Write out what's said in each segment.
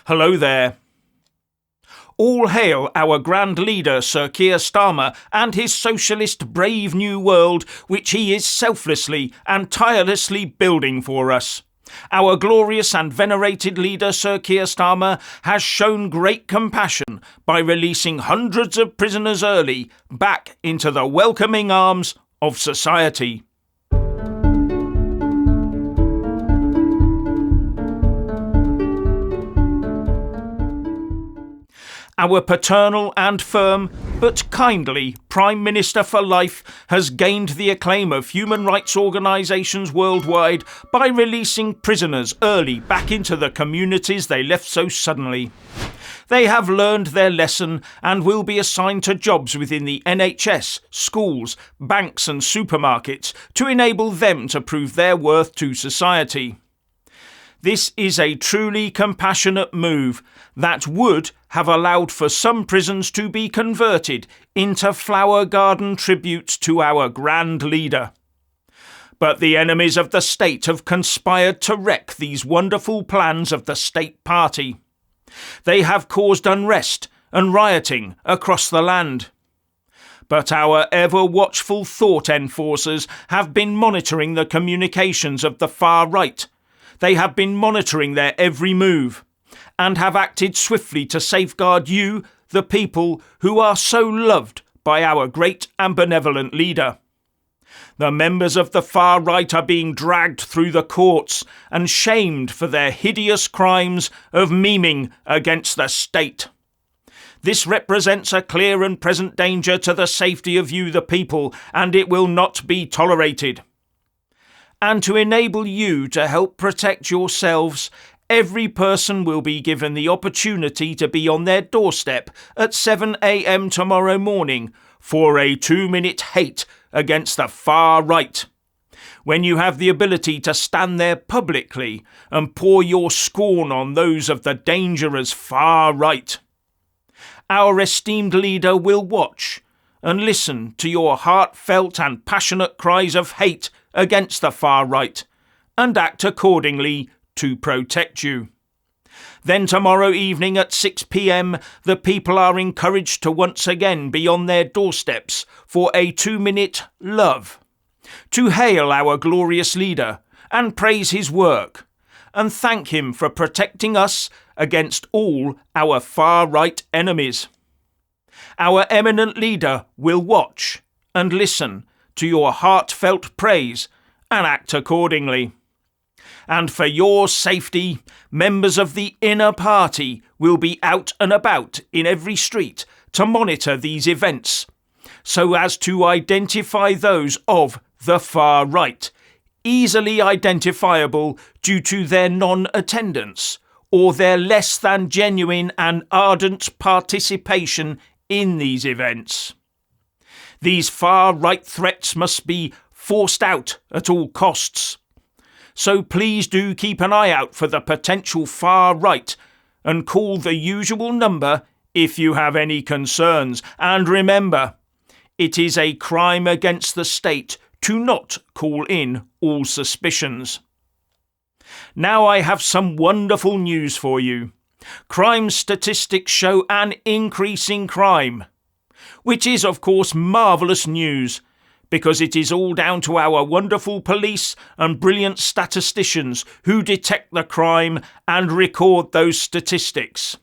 Hello there. All hail our grand leader, Sir Kier Starmer, and his socialist brave new world, which he is selflessly and tirelessly building for us. Our glorious and venerated leader, Sir Kier Starmer, has shown great compassion by releasing hundreds of prisoners early back into the welcoming arms of society. Our paternal and firm, but kindly, Prime Minister for life has gained the acclaim of human rights organisations worldwide by releasing prisoners early back into the communities they left so suddenly. They have learned their lesson and will be assigned to jobs within the NHS, schools, banks and supermarkets to enable them to prove their worth to society. This is a truly compassionate move that would have allowed for some prisons to be converted into flower garden tributes to our grand leader. But the enemies of the state have conspired to wreck these wonderful plans of the state party. They have caused unrest and rioting across the land. But our ever-watchful thought enforcers have been monitoring the communications of the far right. They have been monitoring their every move and have acted swiftly to safeguard you, the people who are so loved by our great and benevolent leader. The members of the far right are being dragged through the courts and shamed for their hideous crimes of memeing against the state. This represents a clear and present danger to the safety of you, the people, and it will not be tolerated. And to enable you to help protect yourselves, every person will be given the opportunity to be on their doorstep at 7 a.m. tomorrow morning for a 2-minute hate against the far right. When you have the ability to stand there publicly and pour your scorn on those of the dangerous far right. Our esteemed leader will watch and listen to your heartfelt and passionate cries of hate against the far right, and act accordingly to protect you. Then tomorrow evening at 6 p.m, the people are encouraged to once again be on their doorsteps for a 2-minute love, to hail our glorious leader and praise his work, and thank him for protecting us against all our far right enemies. Our eminent leader will watch and listen to your heartfelt praise and act accordingly. And for your safety, members of the inner party will be out and about in every street to monitor these events, so as to identify those of the far right, easily identifiable due to their non-attendance or their less than genuine and ardent participation in these events. These far-right threats must be forced out at all costs. So please do keep an eye out for the potential far-right and call the usual number if you have any concerns. And remember, it is a crime against the state to not call in all suspicions. Now I have some wonderful news for you. Crime statistics show an increase in crime, which is, of course, marvellous news, because it is all down to our wonderful police and brilliant statisticians who detect the crime and record those statistics.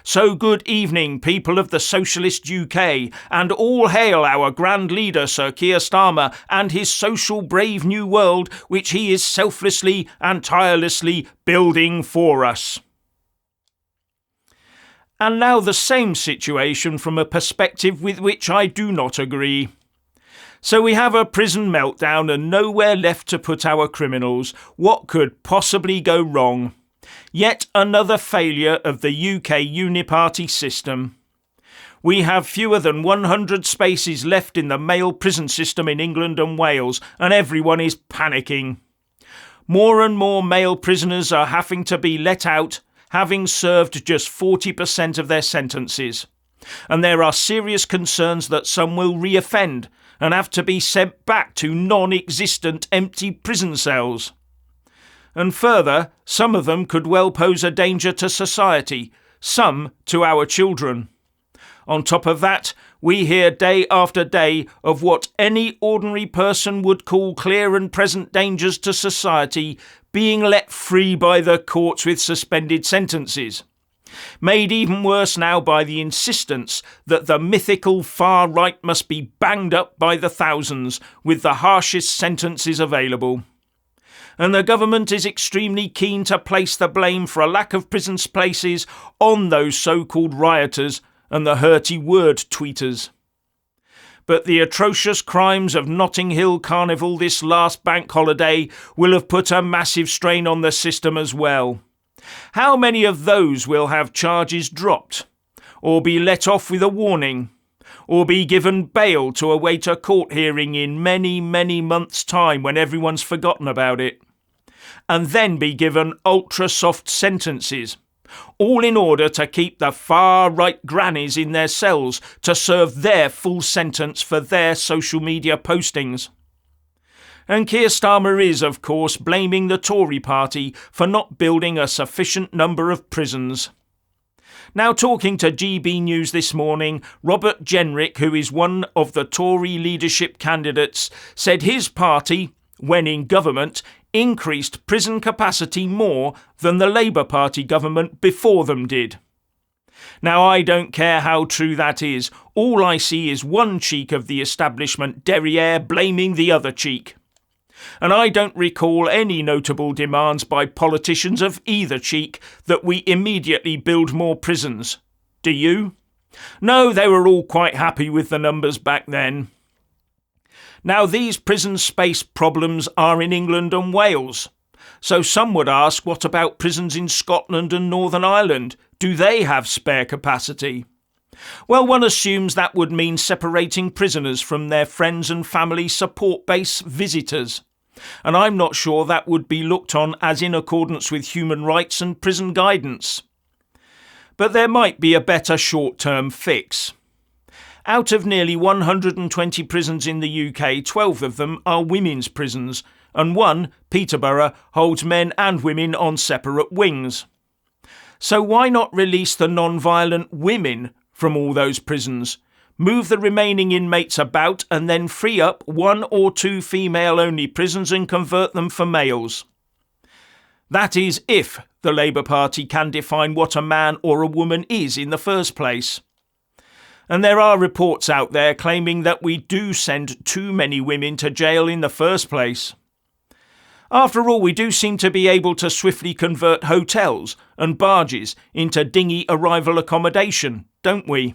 So good evening, people of the socialist UK, and all hail our grand leader, Sir Kier Starmer, and his social brave new world, which he is selflessly and tirelessly building for us. And now the same situation from a perspective with which I do not agree. So we have a prison meltdown and nowhere left to put our criminals. What could possibly go wrong? Yet another failure of the UK uniparty system. We have fewer than 100 spaces left in the male prison system in England and Wales, and everyone is panicking. More and more male prisoners are having to be let out, having served just 40% of their sentences. And there are serious concerns that some will re-offend and have to be sent back to non-existent empty prison cells. And further, some of them could well pose a danger to society, some to our children. On top of that, we hear day after day of what any ordinary person would call clear and present dangers to society being let free by the courts with suspended sentences. Made even worse now by the insistence that the mythical far right must be banged up by the thousands with the harshest sentences available. And the government is extremely keen to place the blame for a lack of prison places on those so-called rioters and the hurty word tweeters. But the atrocious crimes of Notting Hill Carnival this last bank holiday will have put a massive strain on the system as well. How many of those will have charges dropped, or be let off with a warning, or be given bail to await a court hearing in many, many months' time when everyone's forgotten about it, and then be given ultra-soft sentences, all in order to keep the far-right grannies in their cells to serve their full sentence for their social media postings? And Kier Starmer is, of course, blaming the Tory party for not building a sufficient number of prisons. Now, talking to GB News this morning, Robert Jenrick, who is one of the Tory leadership candidates, said his party, when in government, increased prison capacity more than the Labour Party government before them did. Now, I don't care how true that is. All I see is one cheek of the establishment derriere blaming the other cheek. And I don't recall any notable demands by politicians of either cheek that we immediately build more prisons. Do you? No, they were all quite happy with the numbers back then. Now, these prison space problems are in England and Wales. So some would ask, what about prisons in Scotland and Northern Ireland? Do they have spare capacity? Well, one assumes that would mean separating prisoners from their friends and family support base visitors. And I'm not sure that would be looked on as in accordance with human rights and prison guidance. But there might be a better short-term fix. Out of nearly 120 prisons in the UK, 12 of them are women's prisons, and one, Peterborough, holds men and women on separate wings. So why not release the non-violent women from all those prisons, move the remaining inmates about, and then free up 1 or 2 female-only prisons and convert them for males? That is, if the Labour Party can define what a man or a woman is in the first place. And there are reports out there claiming that we do send too many women to jail in the first place. After all, we do seem to be able to swiftly convert hotels and barges into dinghy arrival accommodation, don't we?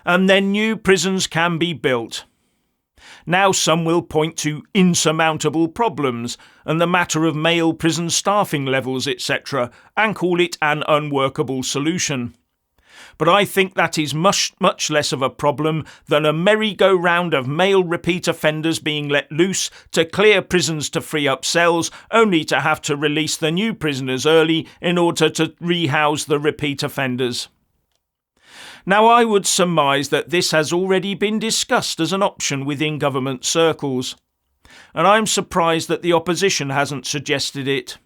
And then new prisons can be built. Now some will point to insurmountable problems and the matter of male prison staffing levels, etc., and call it an unworkable solution. But I think that is much less of a problem than a merry-go-round of male repeat offenders being let loose to clear prisons to free up cells, only to have to release the new prisoners early in order to rehouse the repeat offenders. Now, I would surmise that this has already been discussed as an option within government circles, and I'm surprised that the opposition hasn't suggested it.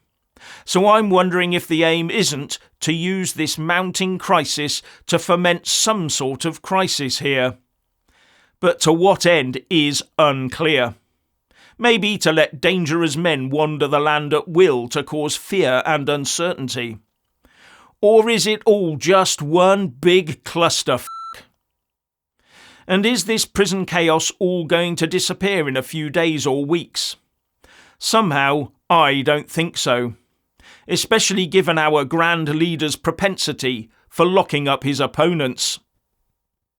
So I'm wondering if the aim isn't to use this mounting crisis to foment some sort of crisis here. But to what end is unclear. Maybe to let dangerous men wander the land at will to cause fear and uncertainty. Or is it all just one big clusterfuck? And is this prison chaos all going to disappear in a few days or weeks? Somehow, I don't think so. Especially given our grand leader's propensity for locking up his opponents.